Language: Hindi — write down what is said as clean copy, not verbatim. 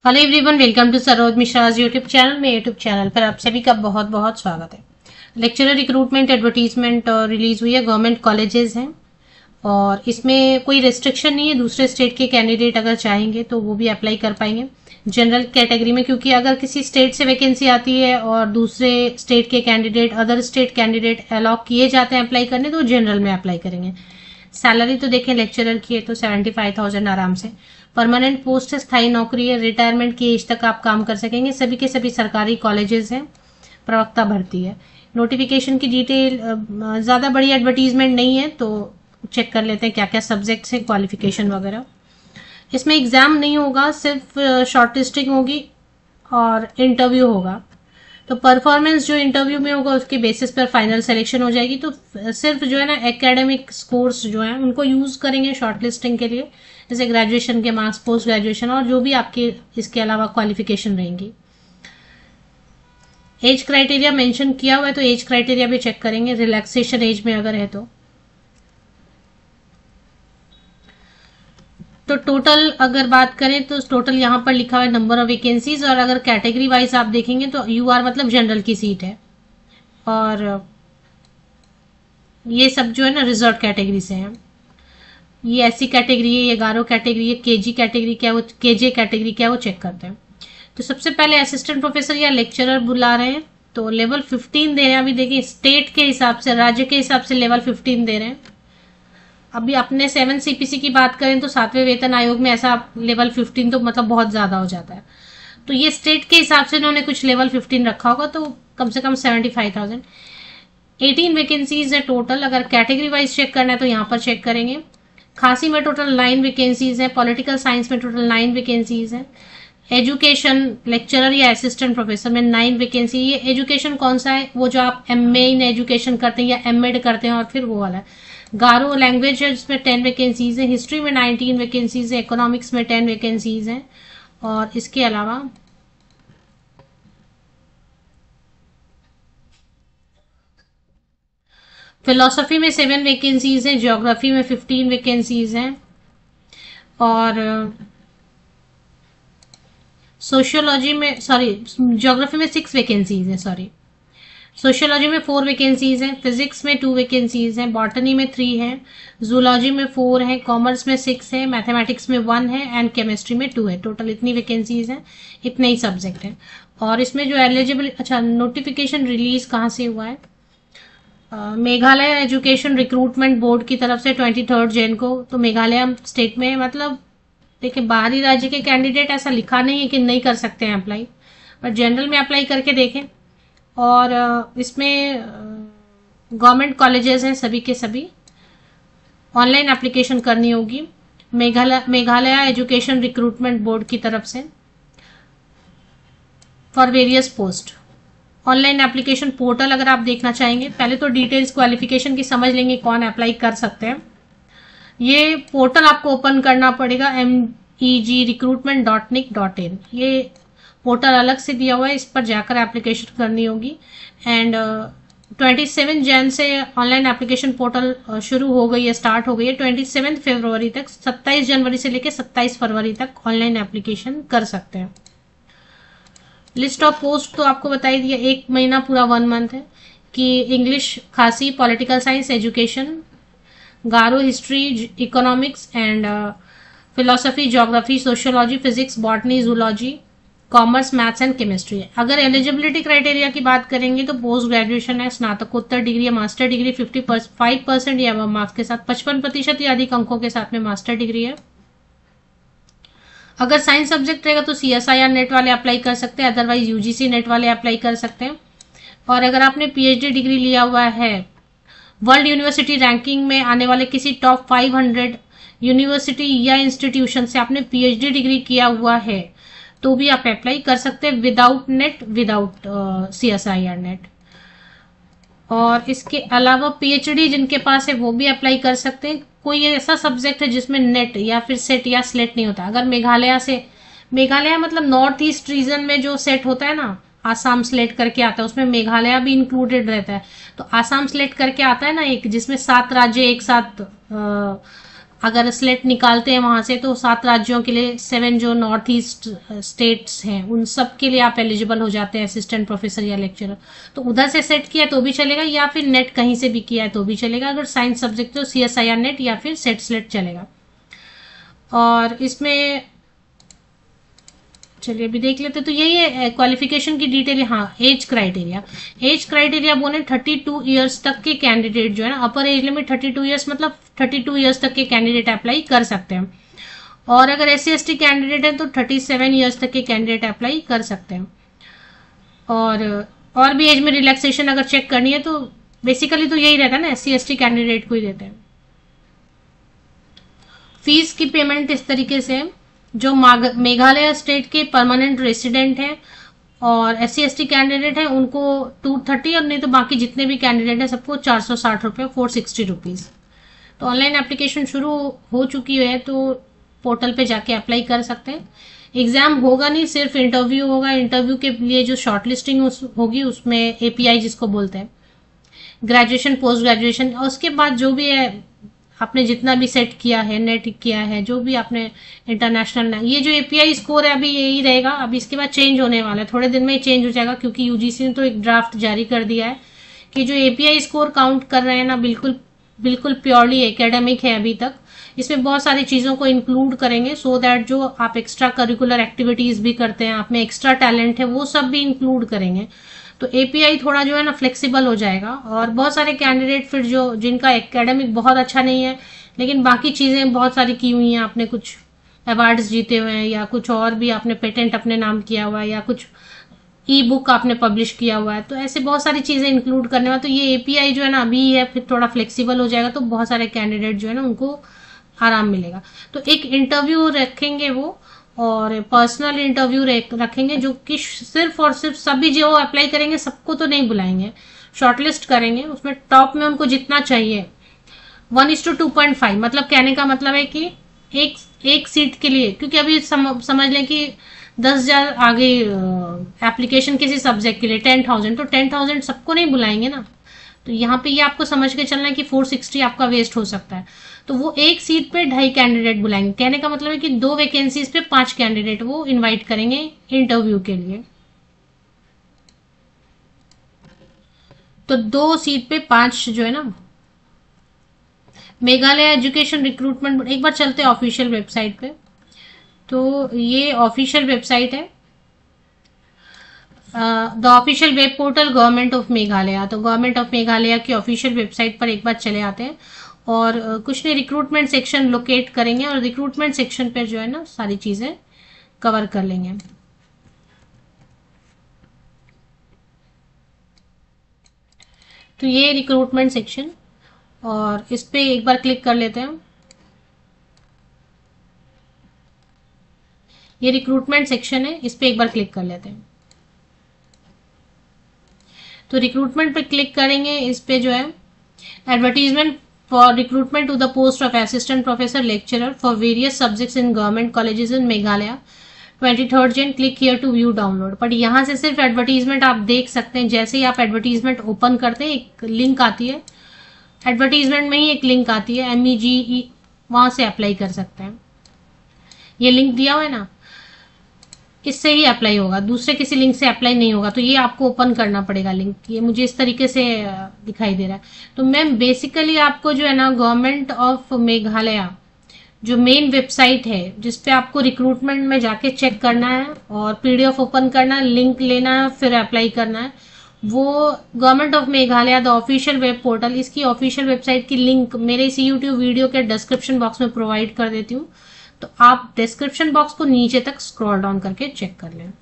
Hello everyone, welcome to Saroj Mishra's YouTube channel. में यूट्यूब चैनल पर आप सभी का बहुत बहुत स्वागत है। लेक्चरर रिक्रूटमेंट एडवर्टीजमेंट रिलीज हुई है, गवर्नमेंट कॉलेजेस हैं और इसमें कोई रेस्ट्रिक्शन नहीं है। दूसरे स्टेट के कैंडिडेट अगर चाहेंगे तो वो भी अप्लाई कर पाएंगे जनरल कैटेगरी में, क्योंकि अगर किसी स्टेट से वैकेंसी आती है और दूसरे स्टेट के candidate, other state candidate allot किए जाते हैं अप्लाई करने, तो जनरल में अप्लाई करेंगे। सैलरी तो देखें, लेक्चरर की है तो 75,000 आराम से। परमानेंट पोस्ट है, स्थायी नौकरी है, रिटायरमेंट की एज तक आप काम कर सकेंगे। सभी के सभी सरकारी कॉलेजेस हैं, प्रवक्ता भर्ती है। नोटिफिकेशन की डिटेल, ज़्यादा बड़ी एडवर्टीजमेंट नहीं है तो चेक कर लेते हैं क्या क्या सब्जेक्ट्स हैं, क्वालिफिकेशन वगैरह। इसमें एग्जाम नहीं होगा, सिर्फ शॉर्ट लिस्टिंग होगी और इंटरव्यू होगा। तो परफॉर्मेंस जो इंटरव्यू में होगा उसके बेसिस पर फाइनल सिलेक्शन हो जाएगी। तो सिर्फ जो है ना एकेडमिक स्कोर्स जो है उनको यूज करेंगे शॉर्ट लिस्टिंग के लिए, जैसे ग्रेजुएशन के मार्क्स, पोस्ट ग्रेजुएशन और जो भी आपके इसके अलावा क्वालिफिकेशन रहेंगी। एज क्राइटेरिया मेंशन किया हुआ है तो एज क्राइटेरिया भी चेक करेंगे, रिलैक्सेशन एज में अगर है तो टोटल अगर बात करें तो टोटल यहाँ पर लिखा हुआ है नंबर ऑफ वैकेंसीज, और अगर कैटेगरी वाइज आप देखेंगे तो यूआर मतलब जनरल की सीट है और ये सब जो है ना रिजर्व कैटेगरी से हैं। ये एससी कैटेगरी है, ये गारो कैटेगरी है, केजी कैटेगरी क्या है, वो केजे कैटेगरी क्या है वो चेक करते हैं। तो सबसे पहले असिस्टेंट प्रोफेसर या लेक्चरर बुला रहे हैं तो लेवल 15 दे रहे हैं। अभी देखिए स्टेट के हिसाब से, राज्य के हिसाब से लेवल 15 दे रहे हैं। अभी अपने 7 सीपीसी की बात करें तो 7वें वेतन आयोग में ऐसा लेवल 15 तो मतलब बहुत ज्यादा हो जाता है। तो ये स्टेट के हिसाब से इन्होंने कुछ लेवल 15 रखा होगा, तो कम से कम 75,000। 18 वैकेंसीज है टोटल। अगर कैटेगरी वाइज चेक करना है तो यहाँ पर चेक करेंगे। खांसी में टोटल 9 वैकेंसीज है, पॉलिटिकल साइंस में टोटल 9 वैकेंसीज है, एजुकेशन लेक्चरर या असिस्टेंट प्रोफेसर में 9 वैकेंसी। ये एजुकेशन कौन सा है, वो जो आप एमए इन एजुकेशन करते हैं या एमएड करते हैं और फिर वो वाला है। गारो लैंग्वेज है जिसमें 10 वैकेंसीज है, हिस्ट्री में 19 वैकेंसीज है, इकोनॉमिक्स में 10 वैकेंसीज है और इसके अलावा फिलोसफी में 7 वैकेंसीज हैं, ज्योग्राफी में 15 वैकेंसीज हैं और सोशियोलॉजी में, सॉरी ज्योग्राफी में 6 वैकेंसीज हैं, सॉरी सोशियोलॉजी में 4 वैकेंसीज हैं, फिजिक्स में 2 वैकेंसीज हैं, बॉटनी में 3 हैं, जूलॉजी में 4 हैं, कॉमर्स में 6 है, मैथमेटिक्स में 1 है एंड केमिस्ट्री में 2 है। टोटल इतनी वैकेंसीज हैं, इतने ही सब्जेक्ट हैं। और इसमें जो एलिजिबल, अच्छा नोटिफिकेशन रिलीज कहाँ से हुआ है, मेघालय एजुकेशन रिक्रूटमेंट बोर्ड की तरफ से 23 जैन को। तो मेघालय स्टेट में, मतलब देखिए बाहरी राज्य के कैंडिडेट ऐसा लिखा नहीं है कि नहीं कर सकते हैं अप्लाई, बट जनरल में अप्लाई करके देखें। और इसमें गवर्नमेंट कॉलेजेस हैं सभी के सभी, ऑनलाइन एप्लीकेशन करनी होगी मेघालय एजुकेशन रिक्रूटमेंट बोर्ड की तरफ से for various post. Online application portal अगर आप देखना चाहेंगे, पहले तो डिटेल्स क्वालिफिकेशन की समझ लेंगे कौन अप्लाई कर सकते हैं। ये पोर्टल आपको ओपन करना पड़ेगा megrecruitment.nic.in। ये पोर्टल अलग से दिया हुआ है, इस पर जाकर एप्लीकेशन करनी होगी। एंड 27 जैन से ऑनलाइन एप्लीकेशन पोर्टल शुरू हो गई है, स्टार्ट हो गई है। 27 फरवरी तक, 27 जनवरी से लेकर 27 फरवरी तक ऑनलाइन एप्लीकेशन कर सकते हैं। लिस्ट ऑफ पोस्ट तो आपको बताई दिया, एक महीना पूरा 1 मंथ है कि इंग्लिश, खासी, political science, education, Garo, history, economics and philosophy, geography, sociology, physics, botany, zoology, commerce, maths and chemistry है। अगर एलिजिबिलिटी क्राइटेरिया की बात करेंगे तो पोस्ट ग्रेजुएशन है, स्नातकोत्तर डिग्री या मास्टर डिग्री 55% या मार्क्स के साथ, 55% या अधिक अंकों के साथ में मास्टर डिग्री है। अगर साइंस सब्जेक्ट रहेगा तो CSIR नेट वाले अप्लाई कर सकते हैं, अदरवाइज UGC नेट वाले अप्लाई कर सकते हैं। और अगर आपने PhD डिग्री लिया हुआ है, वर्ल्ड यूनिवर्सिटी रैंकिंग में आने वाले किसी टॉप 500 यूनिवर्सिटी या इंस्टीट्यूशन से आपने PhD डिग्री किया हुआ है तो भी आप अप्लाई कर सकते हैं without net, without CSIR net. और इसके अलावा PhD जिनके पास है वो भी अप्लाई कर सकते हैं। कोई ऐसा सब्जेक्ट है जिसमें नेट या फिर सेट या स्लेट नहीं होता। अगर मेघालय से, मेघालय मतलब नॉर्थ ईस्ट रीजन में जो सेट होता है ना, आसाम स्लेट करके आता है, उसमें मेघालय भी इंक्लूडेड रहता है। तो आसाम स्लेट करके आता है ना एक, जिसमें 7 राज्य एक साथ अगर स्लेट निकालते हैं वहां से तो 7 राज्यों के लिए, 7 जो नॉर्थ ईस्ट स्टेट्स हैं उन सब के लिए आप एलिजिबल हो जाते हैं असिस्टेंट प्रोफेसर या लेक्चरर। तो उधर से सेट किया तो भी चलेगा, या फिर नेट कहीं से भी किया है तो भी चलेगा। अगर साइंस सब्जेक्ट तो CSIR नेट या फिर सेट स्लेट चलेगा। और इसमें चलिए अभी देख लेते, तो यही है क्वालिफिकेशन की डिटेल। हाँ, एज क्राइटेरिया बोले 32 ईयर्स तक के कैंडिडेट जो है ना, अपर एज लिमिट 32 ईयर्स, मतलब 32 ईयर्स तक के कैंडिडेट अप्लाई कर सकते हैं। और अगर SC/ST कैंडिडेट है तो 37 ईयर्स तक के कैंडिडेट अप्लाई कर सकते हैं। और भी एज में रिलैक्सेशन अगर चेक करनी है तो बेसिकली तो यही रहता है ना, SC/ST कैंडिडेट को ही देते हैं। फीस की पेमेंट इस तरीके से, जो मेघालय स्टेट के परमानेंट रेसिडेंट हैं और SC/ST कैंडिडेट हैं उनको 230, और नहीं तो बाकी जितने भी कैंडिडेट हैं सबको 460 रुपये, 460 रुपीज। तो ऑनलाइन एप्लीकेशन शुरू हो चुकी है, तो पोर्टल पे जाके अप्लाई कर सकते हैं। एग्जाम होगा नहीं, सिर्फ इंटरव्यू होगा। इंटरव्यू के लिए जो शॉर्ट लिस्टिंग होगी उसमें API जिसको बोलते हैं, ग्रेजुएशन, पोस्ट ग्रेजुएशन, और उसके बाद जो भी है आपने जितना भी सेट किया है, नेट किया है, जो भी आपने इंटरनेशनल, ये जो API स्कोर है अभी यही रहेगा। अभी इसके बाद चेंज होने वाला है, थोड़े दिन में ही चेंज हो जाएगा, क्योंकि UGC ने तो एक ड्राफ्ट जारी कर दिया है कि जो API स्कोर काउंट कर रहे हैं ना, बिल्कुल प्योरली एकेडमिक है अभी तक। इसमें बहुत सारी चीजों को इंक्लूड करेंगे, सो दैट जो आप एक्स्ट्रा करिकुलर एक्टिविटीज भी करते हैं, आप में एक्स्ट्रा टैलेंट है, वो सब भी इंक्लूड करेंगे। तो API थोड़ा जो है ना फ्लेक्सिबल हो जाएगा। और बहुत सारे कैंडिडेट फिर जो जिनका एकेडमिक बहुत अच्छा नहीं है लेकिन बाकी चीजें बहुत सारी की हुई हैं, आपने कुछ अवार्ड्स जीते हुए हैं, या कुछ और भी आपने पेटेंट अपने नाम किया हुआ है, या कुछ E-बुक आपने पब्लिश किया हुआ है, तो ऐसे बहुत सारी चीजें इंक्लूड करने वाला। तो ये API जो है ना अभी है, फिर थोड़ा फ्लेक्सिबल हो जाएगा, तो बहुत सारे कैंडिडेट जो है ना उनको आराम मिलेगा। तो एक इंटरव्यू रखेंगे वो, और पर्सनल इंटरव्यू रखेंगे, जो कि सिर्फ और सिर्फ सभी जो अप्लाई करेंगे सबको तो नहीं बुलाएंगे, शॉर्टलिस्ट करेंगे। उसमें टॉप में उनको जितना चाहिए 1:2.5, मतलब कहने का मतलब है कि एक सीट के लिए, क्योंकि अभी समझ लें कि 10,000 आगे एप्लीकेशन किसी सब्जेक्ट के लिए 10,000, तो 10,000 सबको नहीं बुलाएंगे ना। तो यहाँ पे ये आपको समझ के चलना है कि 460 आपका वेस्ट हो सकता है। तो वो एक सीट पे 2.5 कैंडिडेट बुलाएंगे। कहने का मतलब है कि 2 वैकेंसीज पे 5 कैंडिडेट वो इनवाइट करेंगे इंटरव्यू के लिए। तो 2 सीट पे 5 जो है ना। मेघालय एजुकेशन रिक्रूटमेंट, एक बार चलते हैं ऑफिशियल वेबसाइट पे। तो ये ऑफिशियल वेबसाइट है, the official web portal government of Meghalaya. तो गवर्नमेंट ऑफ मेघालय की ऑफिशियल वेबसाइट पर एक बार चले आते हैं, और कुछ नहीं, रिक्रूटमेंट सेक्शन लोकेट करेंगे, और रिक्रूटमेंट सेक्शन पे जो है ना सारी चीजें कवर कर लेंगे। तो ये रिक्रूटमेंट सेक्शन, और इस पे एक बार क्लिक कर लेते हैं। ये रिक्रूटमेंट सेक्शन है, इस पे एक बार क्लिक कर लेते हैं। तो रिक्रूटमेंट पे क्लिक करेंगे, इस पे जो है advertisement for recruitment to the post of assistant professor lecturer for various subjects in government colleges in Meghalaya 23 Jan, click here to view download. But यहाँ से सिर्फ एडवर्टीजमेंट आप देख सकते हैं। जैसे ही आप एडवर्टीजमेंट ओपन करते हैं एक लिंक आती है, एडवर्टीजमेंट में ही एक लिंक आती है MEGE, वहां से अप्लाई कर सकते हैं। ये लिंक दिया हुआ है ना, इससे ही अप्लाई होगा, दूसरे किसी लिंक से अप्लाई नहीं होगा। तो ये आपको ओपन करना पड़ेगा लिंक। ये मुझे इस तरीके से दिखाई दे रहा है। तो मैम बेसिकली आपको जो है ना गवर्नमेंट ऑफ मेघालय जो मेन वेबसाइट है, जिसपे आपको रिक्रूटमेंट में जाके चेक करना है और PDF ओपन करना है, लिंक लेना है, फिर अप्लाई करना है, वो government of Meghalaya the official web portal, इसकी ऑफिशियल वेबसाइट की लिंक मेरे इस YouTube वीडियो के डिस्क्रिप्शन बॉक्स में प्रोवाइड कर देती हूँ। तो आप डिस्क्रिप्शन बॉक्स को नीचे तक स्क्रॉल डाउन करके चेक कर लें।